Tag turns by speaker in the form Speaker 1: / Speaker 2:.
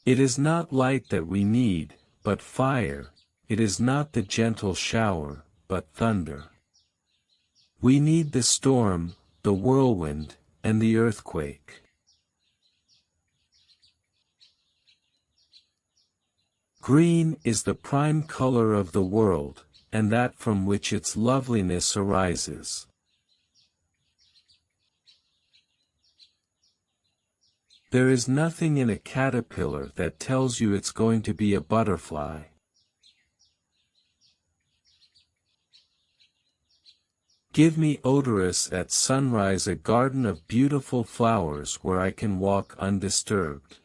Speaker 1: It is not light that we need, but fire. It is not the gentle shower, but thunder. We need the storm, the whirlwind, and the earthquake. Green is the prime color of the world, and that from which its loveliness arises. There is nothing in a caterpillar that tells you it's going to be a butterfly. Give me odorous at sunrise, a garden of beautiful flowers where I can walk undisturbed.